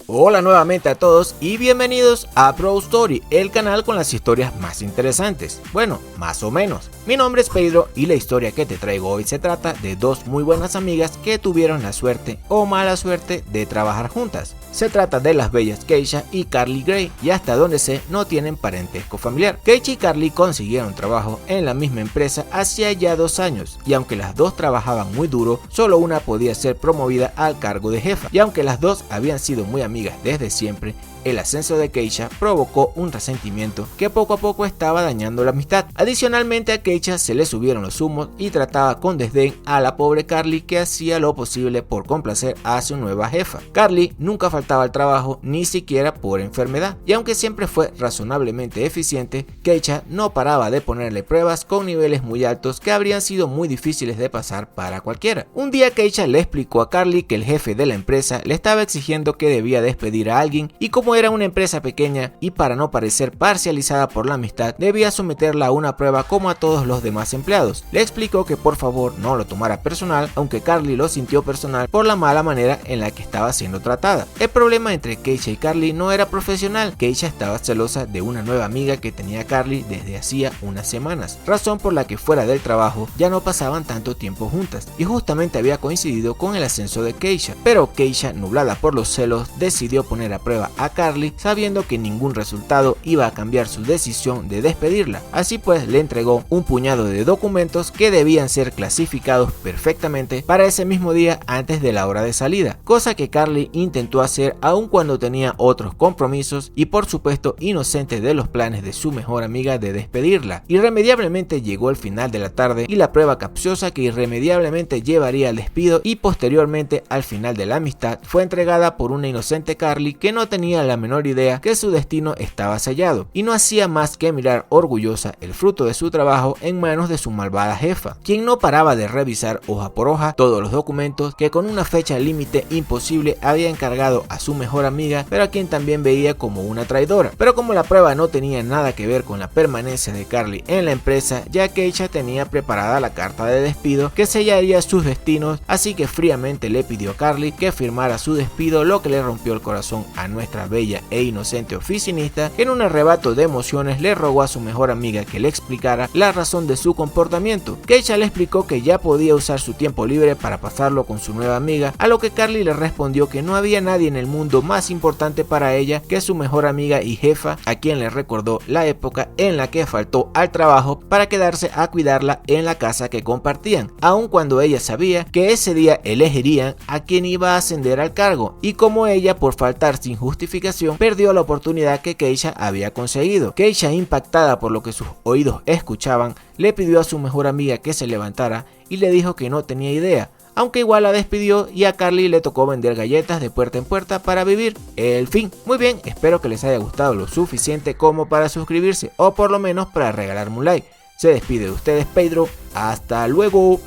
Hola nuevamente a todos y bienvenidos a Bro Story, el canal con las historias más interesantes. Bueno, más o menos. Mi nombre es Pedro y la historia que te traigo hoy se trata de dos muy buenas amigas que tuvieron la suerte o mala suerte de trabajar juntas. Se trata de las bellas Keisha y Carly Gray, y hasta donde sé no tienen parentesco familiar. Keisha y Carly consiguieron trabajo en la misma empresa hacía ya 2 años, y aunque las dos trabajaban muy duro, solo una podía ser promovida al cargo de jefa. Y aunque las dos habían sido muy amigas desde siempre, el ascenso de Keisha provocó un resentimiento que poco a poco estaba dañando la amistad. Adicionalmente, a Keisha se le subieron los humos y trataba con desdén a la pobre Carly, que hacía lo posible por complacer a su nueva jefa. Carly nunca faltaba al trabajo, ni siquiera por enfermedad, y aunque siempre fue razonablemente eficiente, Keisha no paraba de ponerle pruebas con niveles muy altos que habrían sido muy difíciles de pasar para cualquiera. Un día Keisha le explicó a Carly que el jefe de la empresa le estaba exigiendo que debía despedir a alguien, y como era una empresa pequeña y para no parecer parcializada por la amistad, debía someterla a una prueba como a todos los demás empleados. Le explicó que por favor no lo tomara personal, aunque Carly lo sintió personal por la mala manera en la que estaba siendo tratada. El problema entre Keisha y Carly no era profesional. Keisha estaba celosa de una nueva amiga que tenía Carly desde hacía unas semanas, razón por la que fuera del trabajo ya no pasaban tanto tiempo juntas, y justamente había coincidido con el ascenso de Keisha. Pero Keisha, nublada por los celos, decidió poner a prueba a Carly, sabiendo que ningún resultado iba a cambiar su decisión de despedirla. Así pues, le entregó un puñado de documentos que debían ser clasificados perfectamente para ese mismo día antes de la hora de salida, cosa que Carly intentó hacer aun cuando tenía otros compromisos y por supuesto inocente de los planes de su mejor amiga de despedirla. Irremediablemente llegó el final de la tarde y la prueba capciosa que irremediablemente llevaría al despido y posteriormente al final de la amistad fue entregada por una inocente Carly que no tenía la menor idea que su destino estaba sellado, y no hacía más que mirar orgullosa el fruto de su trabajo en manos de su malvada jefa, quien no paraba de revisar hoja por hoja todos los documentos que con una fecha límite imposible había encargado a su mejor amiga, pero a quien también veía como una traidora. Pero como la prueba no tenía nada que ver con la permanencia de Carly en la empresa, ya que ella tenía preparada la carta de despido que sellaría sus destinos, así que fríamente le pidió a Carly que firmara su despido, lo que le rompió el corazón a nuestra bella e inocente oficinista, que en un arrebato de emociones le rogó a su mejor amiga que le explicara la razón de su comportamiento. Keisha le explicó que ya podía usar su tiempo libre para pasarlo con su nueva amiga, a lo que Carly le respondió que no había nadie en el mundo más importante para ella que su mejor amiga y jefa, a quien le recordó la época en la que faltó al trabajo para quedarse a cuidarla en la casa que compartían, aun cuando ella sabía que ese día elegirían a quien iba a ascender al cargo, y como ella, por faltar sin justificación, perdió la oportunidad que Keisha había conseguido. Keisha, impactada por lo que sus oídos escuchaban, le pidió a su mejor amiga que se levantara y le dijo que no tenía idea, aunque igual la despidió, y a Carly le tocó vender galletas de puerta en puerta para vivir. El fin. Muy bien, espero que les haya gustado lo suficiente como para suscribirse, o por lo menos para regalarme un like. Se despide de ustedes Pedro, hasta luego.